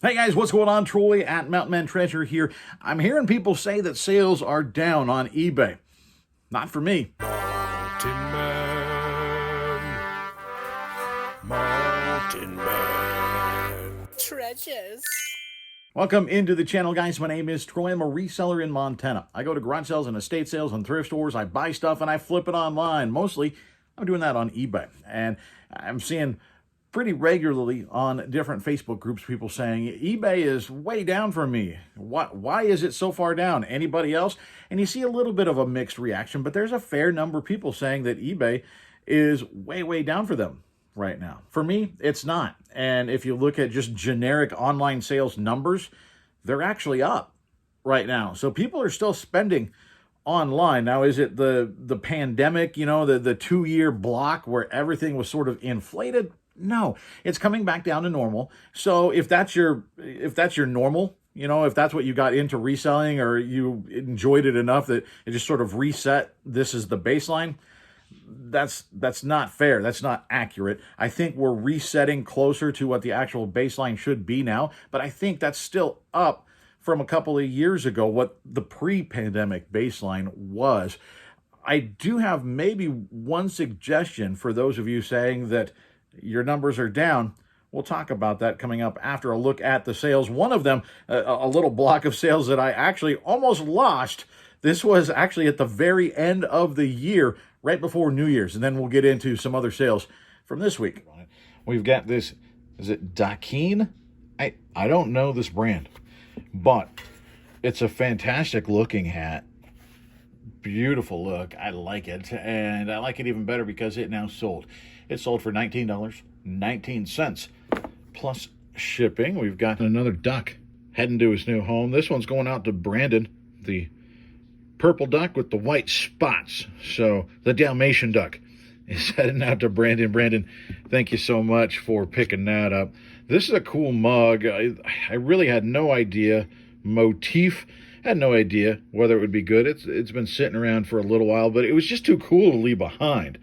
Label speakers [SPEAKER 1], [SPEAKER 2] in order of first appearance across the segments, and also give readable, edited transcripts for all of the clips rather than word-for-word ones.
[SPEAKER 1] Hey guys, what's going on? Troy at Mountain Man Treasure here. I'm hearing people say that sales are down on eBay. Not for me.
[SPEAKER 2] Mountain Man, Mountain Man.
[SPEAKER 3] Treasures.
[SPEAKER 1] Welcome into the channel, guys. My name is Troy. I'm a reseller in Montana. I go to garage sales and estate sales and thrift stores. I buy stuff and I flip it online. Mostly, I'm doing that on eBay. And I'm seeing pretty regularly on different Facebook groups people saying eBay is way down for me. Why is it so far down? Anybody else? And you see a little bit of a mixed reaction, but there's a fair number of people saying that eBay is way down for them right now. For me, it's not. And if you look at just generic online sales numbers, they're actually up right now. So people are still spending online. Now, is it the pandemic, the 2-year block where everything was sort of inflated? No, it's coming back down to normal. So if that's your normal, if that's what you got into reselling or you enjoyed it enough that it just sort of reset, this is the baseline, that's not fair. That's not accurate. I think we're resetting closer to what the actual baseline should be now, but I think that's still up from a couple of years ago, what the pre-pandemic baseline was. I do have maybe one suggestion for those of you saying that your numbers are down. We'll talk about that coming up after a look at the sales. One of them, a little block of sales that I actually almost lost. This was actually at the very end of the year, right before New Year's. And then we'll get into some other sales from this week. We've got this, is it cha-ching? I don't know this brand, but it's a fantastic looking hat. Beautiful look. I like it. And I like it even better because it now sold. It sold for $19.19 plus shipping. We've got another duck heading to his new home. This one's going out to Brandon, the purple duck with the white spots. So the Dalmatian duck is heading out to Brandon. Brandon, thank you so much for picking that up. This is a cool mug. I really had no idea. Motif. Had no idea whether it would be good. It's been sitting around for a little while, but it was just too cool to leave behind.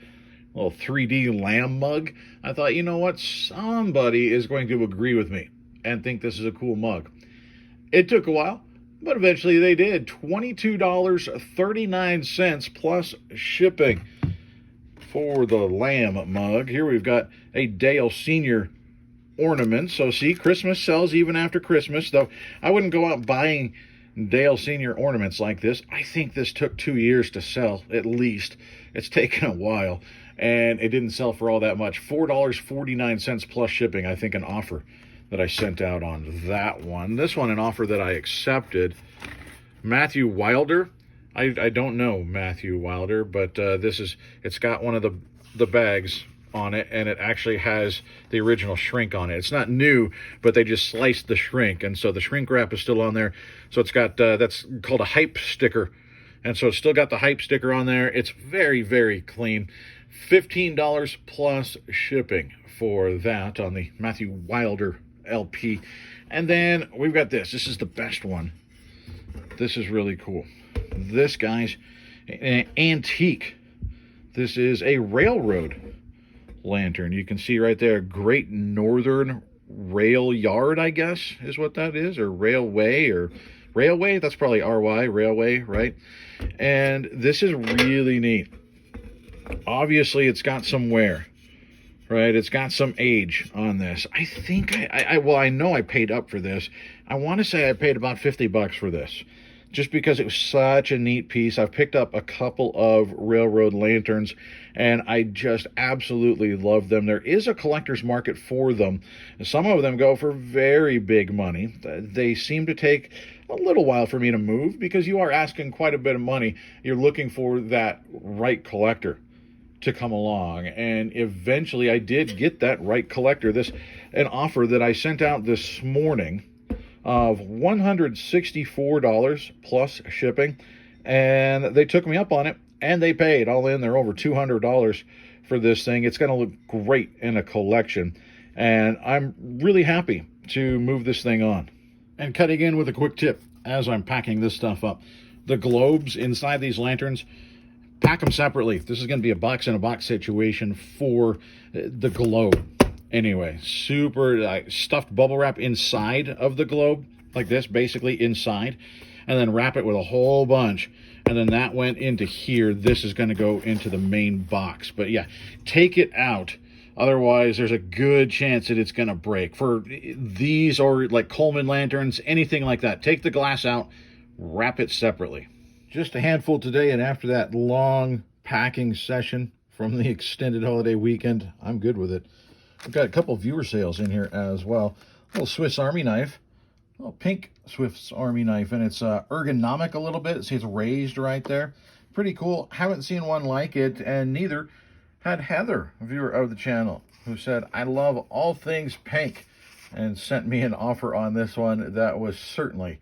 [SPEAKER 1] A little 3D lamb mug. I thought, you know what? Somebody is going to agree with me and think this is a cool mug. It took a while, but eventually they did. $22.39 plus shipping for the lamb mug. Here we've got a Dale Senior ornament. So see, Christmas sells even after Christmas, though I wouldn't go out buying Dale Senior ornaments like this. I think this took 2 years to sell, at least. It's taken a while, and it didn't sell for all that much. $4.49 plus shipping, I think, an offer that I sent out on that one. This one, an offer that I accepted. Matthew Wilder. I don't know Matthew Wilder, but it's got one of the bags on it, and it actually has the original shrink on it. It's not new, but they just sliced the shrink, and so the shrink wrap is still on there. So it's got that's called a hype sticker, and so it's still got the hype sticker on there. It's very clean. $15 plus shipping for that on the Matthew Wilder LP. And then we've got this. This is the best one. This is really cool. This, guys, an antique. This is a railroad lantern. You can see right there, Great Northern Rail Yard, I guess is what that is, or railway, that's probably RY, railway, right? And this is really neat. Obviously it's got some wear, right? It's got some age on this. I think I know I paid up for this. I want to say I paid about $50 for this, just because it was such a neat piece. I've picked up a couple of railroad lanterns, and I just absolutely love them. There is a collector's market for them. Some of them go for very big money. They seem to take a little while for me to move because you are asking quite a bit of money. You're looking for that right collector to come along, and eventually I did get that right collector. An offer that I sent out this morning of $164 plus shipping, and they took me up on it, and they paid all in. They're over $200 for this thing. It's going to look great in a collection, and I'm really happy to move this thing on. And cutting in with a quick tip as I'm packing this stuff up. The globes inside these lanterns, pack them separately. This is going to be a box in a box situation for the globe. Anyway, super stuffed bubble wrap inside of the globe, like this, basically inside, and then wrap it with a whole bunch. And then that went into here. This is going to go into the main box. But yeah, take it out. Otherwise, there's a good chance that it's going to break. For these or like Coleman lanterns, anything like that, take the glass out, wrap it separately. Just a handful today, and after that long packing session from the extended holiday weekend, I'm good with it. We've got a couple viewer sales in here as well. A little Swiss Army knife. A little pink Swiss Army knife, and it's ergonomic a little bit. It says raised right there. Pretty cool. Haven't seen one like it, and neither had Heather, a viewer of the channel, who said, I love all things pink, and sent me an offer on this one that was certainly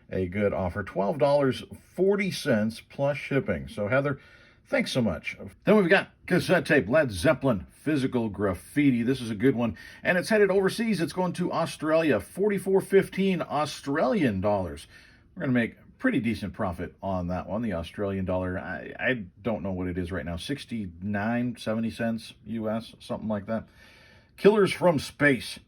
[SPEAKER 1] a good offer. $12.40 plus shipping. So Heather, thanks so much. Then we've got cassette tape, Led Zeppelin, Physical Graffiti. This is a good one, and it's headed overseas. It's going to Australia, $44.15 Australian dollars. We're going to make pretty decent profit on that one. The Australian dollar, I don't know what it is right now, 69, 70 cents US, something like that. Killers from Space,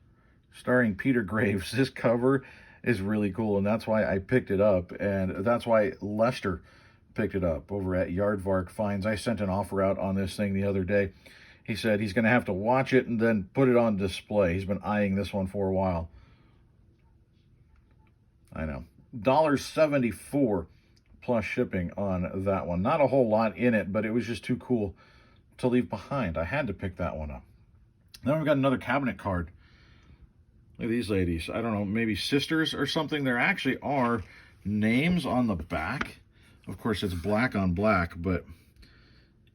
[SPEAKER 1] starring Peter Graves. This cover is really cool, and that's why I picked it up, and that's why Lester picked it up over at Yardvark Finds. I sent an offer out on this thing the other day. He said he's going to have to watch it and then put it on display. He's been eyeing this one for a while. I know. $1.74 plus shipping on that one. Not a whole lot in it, but it was just too cool to leave behind. I had to pick that one up. Then we've got another cabinet card. Look at these ladies. I don't know, maybe sisters or something. There actually are names on the back. Of course, it's black on black, but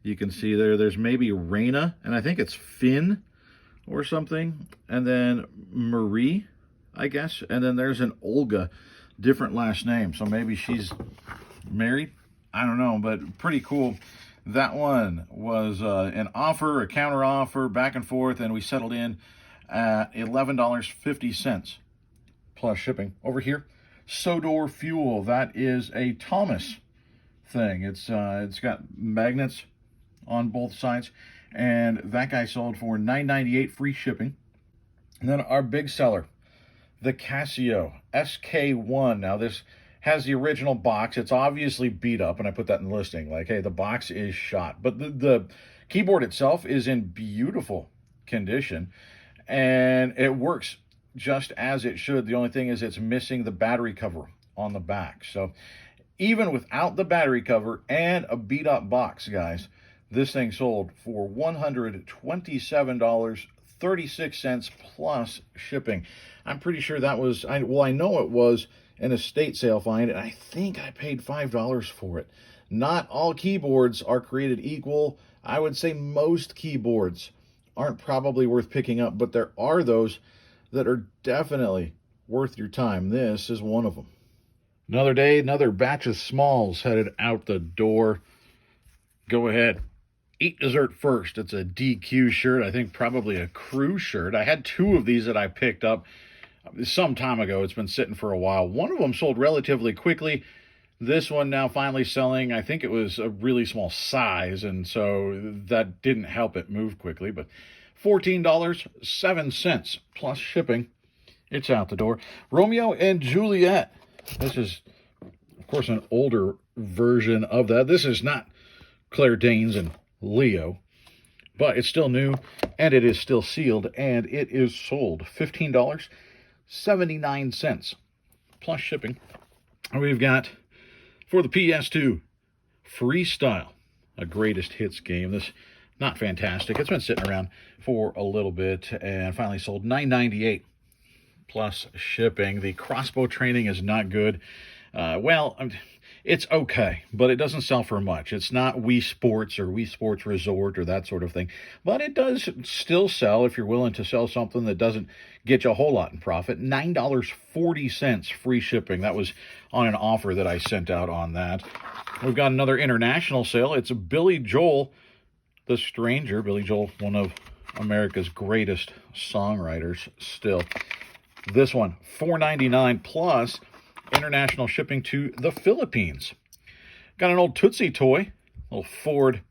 [SPEAKER 1] you can see there's maybe Raina, and I think it's Finn or something. And then Marie, I guess. And then there's an Olga, different last name. So maybe she's married. I don't know, but pretty cool. That one was an offer, a counter offer, back and forth, and we settled in at $11.50 plus shipping. Over here, Sodor Fuel. That is a Thomas thing. It's got magnets on both sides, and that guy sold for $9.98 free shipping. And then our big seller, the Casio SK1. Now this has the original box. It's obviously beat up, and I put that in the listing, like, hey, the box is shot, but the keyboard itself is in beautiful condition, and it works just as it should. The only thing is it's missing the battery cover on the back. So even without the battery cover and a beat up box, guys, this thing sold for $127.36 plus shipping. I'm pretty sure that was, I know it was an estate sale find, and I think I paid $5 for it. Not all keyboards are created equal. I would say most keyboards aren't probably worth picking up, but there are those that are definitely worth your time. This is one of them. Another day, another batch of smalls headed out the door. Go ahead. Eat dessert first. It's a DQ shirt. I think probably a crew shirt. I had two of these that I picked up some time ago. It's been sitting for a while. One of them sold relatively quickly. This one now finally selling. I think it was a really small size, and so that didn't help it move quickly. But $14.07 plus shipping. It's out the door. Romeo and Juliet. This is, of course, an older version of that. This is not Claire Danes and Leo, but it's still new, and it is still sealed, and it is sold $15.79 plus shipping. And we've got, for the PS2, Freestyle, a greatest hits game. This, not fantastic. It's been sitting around for a little bit, and finally sold $9.98 plus shipping. The crossbow training is not good. It's okay, but it doesn't sell for much. It's not Wii Sports or Wii Sports Resort or that sort of thing, but it does still sell if you're willing to sell something that doesn't get you a whole lot in profit. $9.40 free shipping. That was on an offer that I sent out on that. We've got another international sale. It's Billy Joel, The Stranger. Billy Joel, one of America's greatest songwriters still. This one, $4.99 plus international shipping to the Philippines. Got an old Tootsie toy, little Ford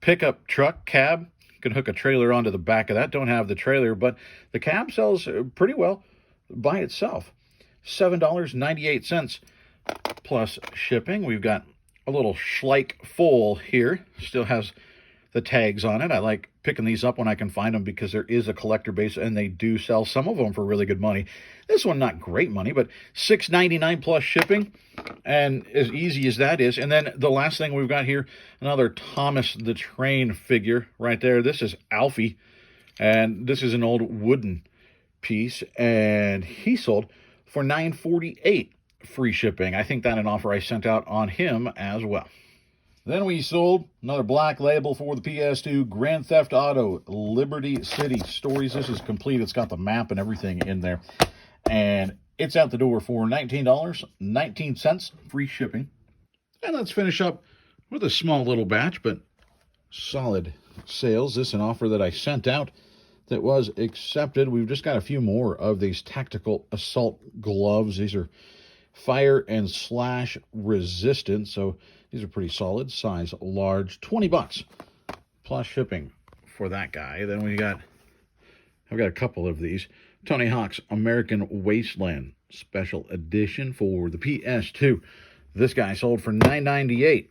[SPEAKER 1] pickup truck cab can hook a trailer onto the back of that. Don't have the trailer, but the cab sells pretty well by itself. $7.98 plus shipping. We've got a little Schleich full here. Still has the tags on it. I like picking these up when I can find them because there is a collector base and they do sell some of them for really good money. This one, not great money, but $6.99 plus shipping. And as easy as that is. And then the last thing we've got here, another Thomas the Train figure right there. This is Alfie. And this is an old wooden piece. And he sold for $9.48 free shipping. I think that an offer I sent out on him as well. Then we sold another black label for the PS2, Grand Theft Auto Liberty City Stories. This is complete. It's got the map and everything in there. And it's out the door for $19.19, free shipping. And let's finish up with a small little batch, but solid sales. This is an offer that I sent out that was accepted. We've just got a few more of these tactical assault gloves. These are fire and slash resistant, so these are pretty solid. Size large, $20 plus shipping for that guy. Then I've got a couple of these. Tony Hawk's American Wasteland Special Edition for the PS2. This guy sold for $9.98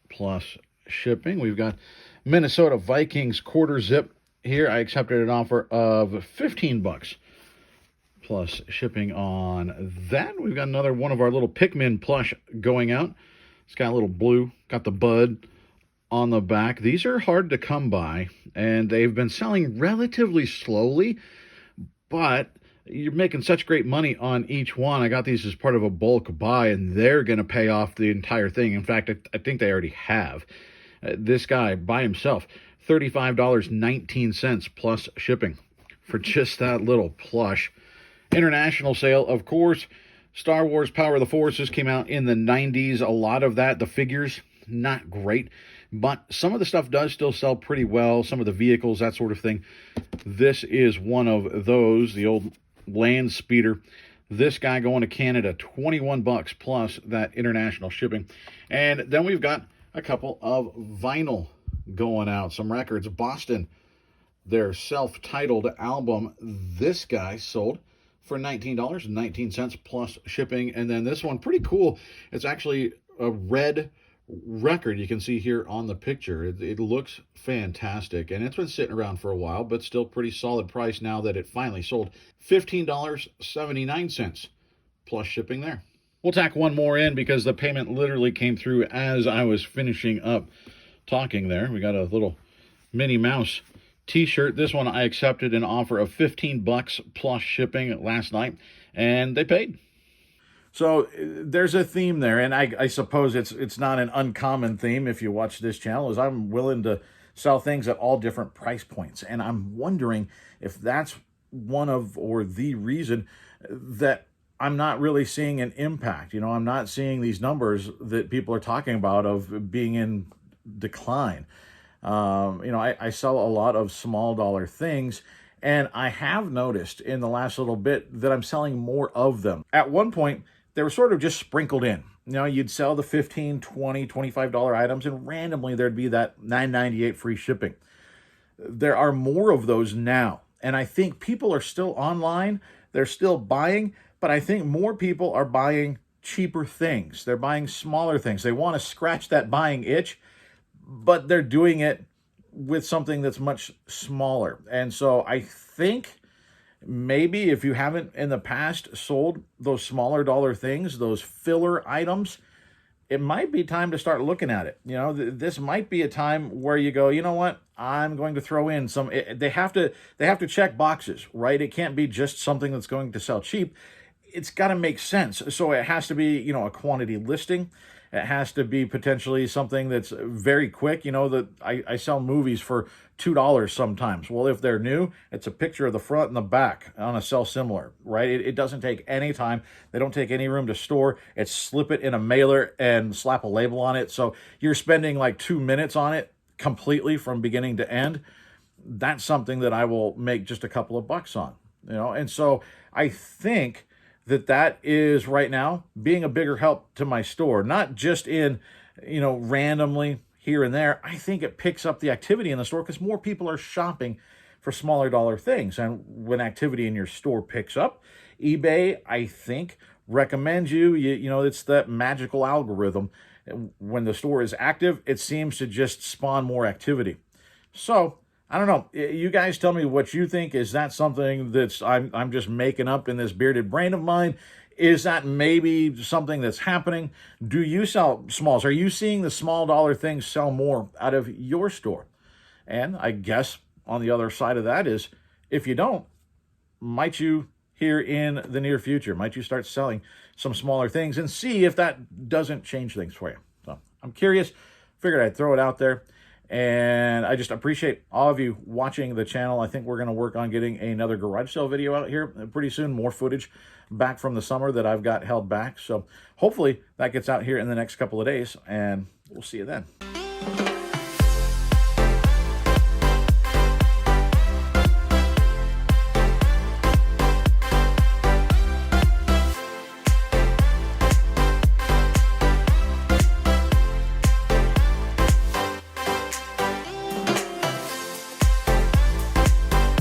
[SPEAKER 1] plus shipping. We've got Minnesota Vikings quarter zip here. I accepted an offer of $15 plus shipping on that. We've got another one of our little Pikmin plush going out. It's got a little blue, got the bud on the back. These are hard to come by, and they've been selling relatively slowly, but you're making such great money on each one. I got these as part of a bulk buy, and they're going to pay off the entire thing. In fact, I think they already have. This guy, by himself, $35.19 plus shipping for just that little plush. International sale, of course. Star Wars Power of the Forces came out in the 90s. A lot of that, the figures, not great. But some of the stuff does still sell pretty well. Some of the vehicles, that sort of thing. This is one of those, the old land speeder. This guy going to Canada, $21 plus that international shipping. And then we've got a couple of vinyl going out. Some records. Boston, their self-titled album. This guy sold for $19.19 plus shipping. And then this one, pretty cool. It's actually a red record you can see here on the picture. It looks fantastic, and it's been sitting around for a while, but still pretty solid price now that it finally sold. $15.79 plus shipping there. We'll tack one more in because the payment literally came through as I was finishing up talking there. We got a little Minnie Mouse t-shirt. This one I accepted an offer of $15 plus shipping last night, and they paid. So there's a theme there, and I suppose it's not an uncommon theme if you watch this channel, is I'm willing to sell things at all different price points. And I'm wondering if that's one of, or the reason that I'm not really seeing an impact. You know, I'm not seeing these numbers that people are talking about of being in decline. I sell a lot of small dollar things, and I have noticed in the last little bit that I'm selling more of them. At one point, they were sort of just sprinkled in. You know, you'd sell the $15, $20, $25 items, and randomly there'd be that $9.98 free shipping. There are more of those now, and I think people are still online. They're still buying, but I think more people are buying cheaper things. They're buying smaller things. They want to scratch that buying itch, but they're doing it with something that's much smaller. And so I think maybe if you haven't in the past sold those smaller dollar things, those filler items, it might be time to start looking at it. You know, this might be a time where you go, you know what, I'm going to throw in some, they have to check boxes, right? It can't be just something that's going to sell cheap. It's got to make sense. So it has to be, you know, a quantity listing. It has to be potentially something that's very quick. You know, that I sell movies for $2 sometimes. Well, if they're new, it's a picture of the front and the back on a sell similar, right? It doesn't take any time. They don't take any room to store. It's slip it in a mailer and slap a label on it. So you're spending like 2 minutes on it completely from beginning to end. That's something that I will make just a couple of bucks on, you know? And so I think that is right now being a bigger help to my store, not just in, you know, randomly, here and there, I think it picks up the activity in the store because more people are shopping for smaller dollar things. And when activity in your store picks up, eBay, I think, recommends you know, it's that magical algorithm. When the store is active, it seems to just spawn more activity. So, I don't know. You guys tell me what you think. Is that something that's I'm just making up in this bearded brain of mine? Is that maybe something that's happening? Do you sell smalls? Are you seeing the small dollar things sell more out of your store? And I guess on the other side of that is, if you don't, might you here in the near future, might you start selling some smaller things and see if that doesn't change things for you? So I'm curious, figured I'd throw it out there. And I just appreciate all of you watching the channel. I think we're going to work on getting another garage sale video out here pretty soon. More footage back from the summer that I've got held back. So hopefully that gets out here in the next couple of days, and we'll see you then.